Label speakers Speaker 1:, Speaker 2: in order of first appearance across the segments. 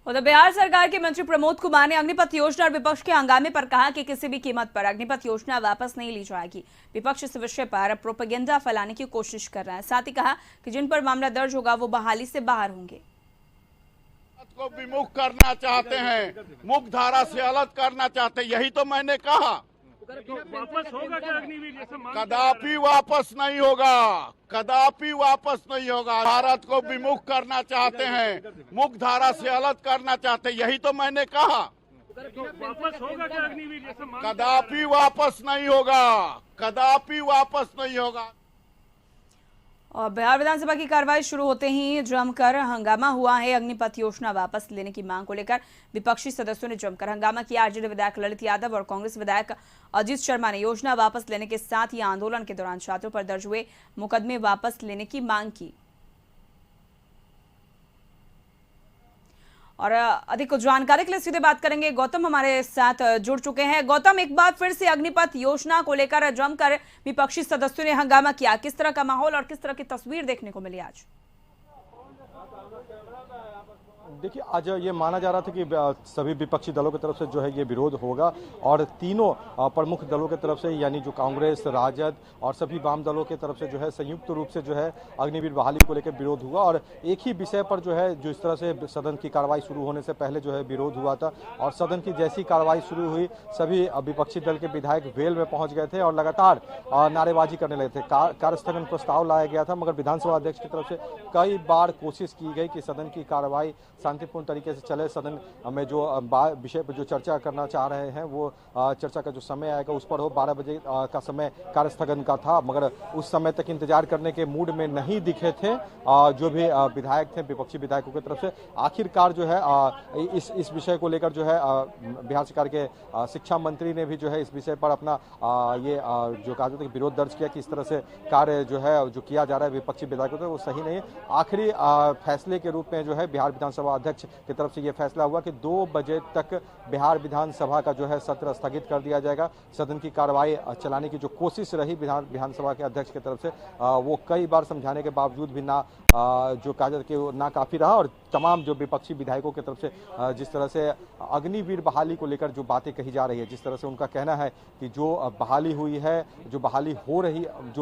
Speaker 1: उधर बिहार सरकार के मंत्री प्रमोद कुमार ने अग्निपथ योजना और विपक्ष के हंगामे पर कहा कि किसी भी कीमत पर अग्निपथ योजना वापस नहीं ली जाएगी। विपक्ष इस विषय पर प्रोपेगेंडा फैलाने की कोशिश कर रहा है। साथ ही कहा कि जिन पर मामला दर्ज होगा वो बहाली से बाहर होंगे।
Speaker 2: को विमुख करना चाहते हैं, मुख्य धारा से अलग करना चाहते हैं, यही तो मैंने कहा।
Speaker 3: वापस होगा क्या अग्निवीर जैसा मांग?
Speaker 2: कदापि वापस नहीं होगा, कदापि वापस नहीं होगा। भारत को विमुख करना चाहते हैं, मुख्य धारा से अलग करना चाहते हैं, यही तो मैंने कहा।
Speaker 3: वापस होगा क्या अग्निवीर जैसा मांग?
Speaker 2: कदापि वापस नहीं होगा, कदापि वापस नहीं होगा।
Speaker 1: और बिहार विधानसभा की कार्रवाई शुरू होते ही जमकर हंगामा हुआ है। अग्निपथ योजना वापस लेने की मांग को लेकर विपक्षी सदस्यों ने जमकर हंगामा किया। आरजेडी विधायक ललित यादव और कांग्रेस विधायक अजीत शर्मा ने योजना वापस लेने के साथ ही आंदोलन के दौरान छात्रों पर दर्ज हुए मुकदमे वापस लेने की मांग की। और अधिक जानकारी के लिए सीधे बात करेंगे, गौतम हमारे साथ जुड़ चुके हैं। गौतम, एक बार फिर से अग्निपथ योजना को लेकर जमकर विपक्षी सदस्यों ने हंगामा किया। किस तरह का माहौल और किस तरह की तस्वीर देखने को मिली आज?
Speaker 4: देखिए, आज ये माना जा रहा था कि सभी विपक्षी दलों की तरफ से जो है ये विरोध होगा और तीनों प्रमुख दलों की तरफ से, यानी जो कांग्रेस, राजद और सभी वाम दलों की तरफ से जो है संयुक्त रूप से जो है अग्निवीर बहाली को लेकर विरोध हुआ। और एक ही विषय पर जो है, जो इस तरह से सदन की कार्रवाई शुरू होने से पहले जो है विरोध हुआ था और सदन की जैसी कार्रवाई शुरू हुई सभी विपक्षी दल के विधायक वेल में पहुंच गए थे और लगातार नारेबाजी करने लगे थे। कार्यस्थगन प्रस्ताव लाया गया था, मगर विधानसभा अध्यक्ष की तरफ से कई बार कोशिश की गई कि सदन की कार्रवाई शांतिपूर्ण तरीके से चले। सदन में जो विषय पर जो चर्चा करना चाह रहे हैं वो चर्चा का जो समय आएगा उस पर हो। 12 बजे का समय कार्यस्थगन का था, मगर उस समय तक इंतजार करने के मूड में नहीं दिखे थे जो भी विधायक थे विपक्षी विधायकों की तरफ से। आखिरकार जो है इस विषय को लेकर जो है बिहार सरकार के शिक्षा मंत्री ने भी जो है इस विषय पर अपना ये जो कहा जाता है विरोध दर्ज किया कि इस तरह से कार्य जो है जो किया जा रहा है विपक्षी विधायकों से वो सही नहीं है। आखिरी फैसले के रूप में जो है बिहार विधानसभा अध्यक्ष की तरफ से यह फैसला हुआ कि 2 बजे तक बिहार विधानसभा का जो है सत्र स्थगित कर दिया जाएगा। सदन की कार्रवाई चलाने की जो कोशिश रही विधानसभा के अध्यक्ष की तरफ से वो कई बार समझाने के बावजूद भी ना जो कहा जाता है कि ना काफी रहा। और तमाम जो विपक्षी विधायकों की तरफ से जिस तरह से अग्निवीर बहाली को लेकर जो बातें कही जा रही है, जिस तरह से उनका कहना है कि जो बहाली हुई है, जो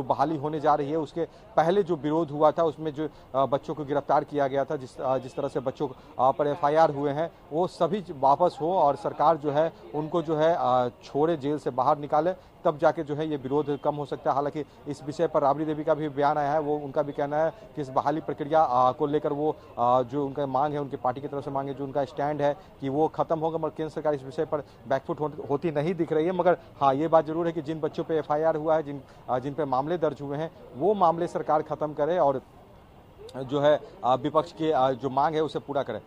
Speaker 4: बहाली होने जा रही है, उसके पहले जो विरोध हुआ था उसमें जो बच्चों को गिरफ्तार किया गया था, जिस तरह से बच्चों पर FIR हुए हैं, वो सभी वापस हो और सरकार जो है उनको जो है छोड़े, जेल से बाहर निकाले, तब जाके जो है ये विरोध कम हो सकता है। हालांकि इस विषय पर राबड़ी देवी का भी बयान आया है, वो उनका भी कहना है कि इस बहाली प्रक्रिया को लेकर वो जो उनका मांग है, उनकी पार्टी की तरफ से मांग है, जो उनका स्टैंड है कि वो खत्म होगा, मगर केंद्र सरकार इस विषय पर बैकफुट होती नहीं दिख रही है। मगर हाँ, ये बात जरूर है कि जिन बच्चों पर FIR हुआ है, जिन पर मामले दर्ज हुए हैं, वो मामले सरकार खत्म करे और जो है विपक्ष की जो मांग है उसे पूरा करें।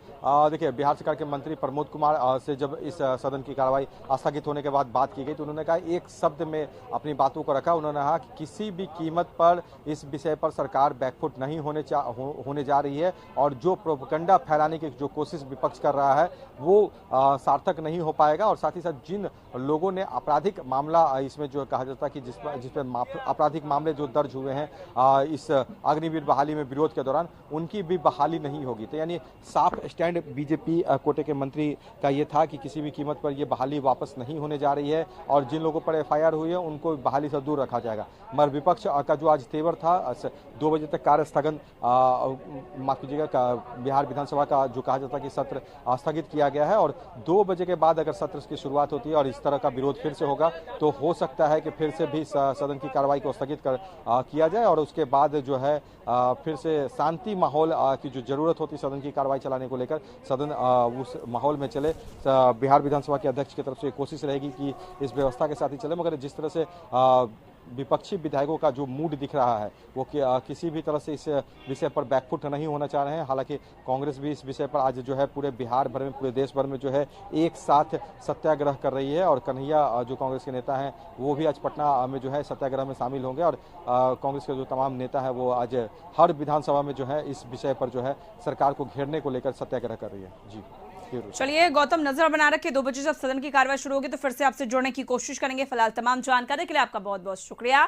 Speaker 4: देखिए, बिहार सरकार के मंत्री प्रमोद कुमार से जब इस सदन की कार्रवाई स्थगित होने के बाद बात की गई तो उन्होंने कहा, एक शब्द में अपनी बातों को रखा। उन्होंने कहा कि किसी भी कीमत पर इस विषय पर सरकार बैकफुट नहीं होने जा रही है और जो प्रोपेगेंडा फैलाने की जो कोशिश विपक्ष कर रहा है वो सार्थक नहीं हो पाएगा। और साथ ही साथ जिन लोगों ने आपराधिक मामला इसमें जो कहा जाता है कि जिस पर आपराधिक मामले जो दर्ज हुए हैं इस अग्निवीर बहाली में विरोध के दौरान, उनकी भी बहाली नहीं होगी। तो यानी साफ स्टैंड बीजेपी कोटे के मंत्री का ये था कि किसी भी कीमत पर ये बहाली वापस नहीं होने जा रही है और जिन लोगों पर FIR हुई है उनको बहाली से दूर रखा जाएगा। मगर विपक्ष का जो आज तेवर था, 2 बजे तक कार्य स्थगन माफ कीजिएगा बिहार विधानसभा का जो कहा जाता है कि सत्र स्थगित किया गया है और 2 बजे के बाद अगर सत्र की शुरुआत होती है और इस तरह का विरोध फिर से होगा तो हो सकता है कि फिर से भी सदन की कार्रवाई को स्थगित किया जाए और उसके बाद जो है फिर से शांति माहौल की जो जरूरत होती है सदन की कार्रवाई चलाने को लेकर, सदन उस माहौल में चले। बिहार विधानसभा के अध्यक्ष की तरफ से कोशिश रहेगी कि इस व्यवस्था के साथ ही चले। मगर जिस तरह से विपक्षी विधायकों का जो मूड दिख रहा है वो किसी भी तरह से इस विषय पर बैकफुट नहीं होना चाह रहे हैं। हालांकि कांग्रेस भी इस विषय पर आज जो है पूरे बिहार भर में, पूरे देश भर में जो है एक साथ सत्याग्रह कर रही है और कन्हैया जो कांग्रेस के नेता हैं वो भी आज पटना में जो है सत्याग्रह में शामिल होंगे और कांग्रेस के जो तमाम नेता हैं वो आज हर विधानसभा में जो है इस विषय पर जो है सरकार को घेरने को लेकर सत्याग्रह कर रही है। जी
Speaker 1: चलिए गौतम, नजर बना रखे 2 बजे जब सदन की कार्रवाई शुरू होगी तो फिर से आपसे जुड़ने की कोशिश करेंगे। फिलहाल तमाम जानकारी के लिए आपका बहुत बहुत शुक्रिया।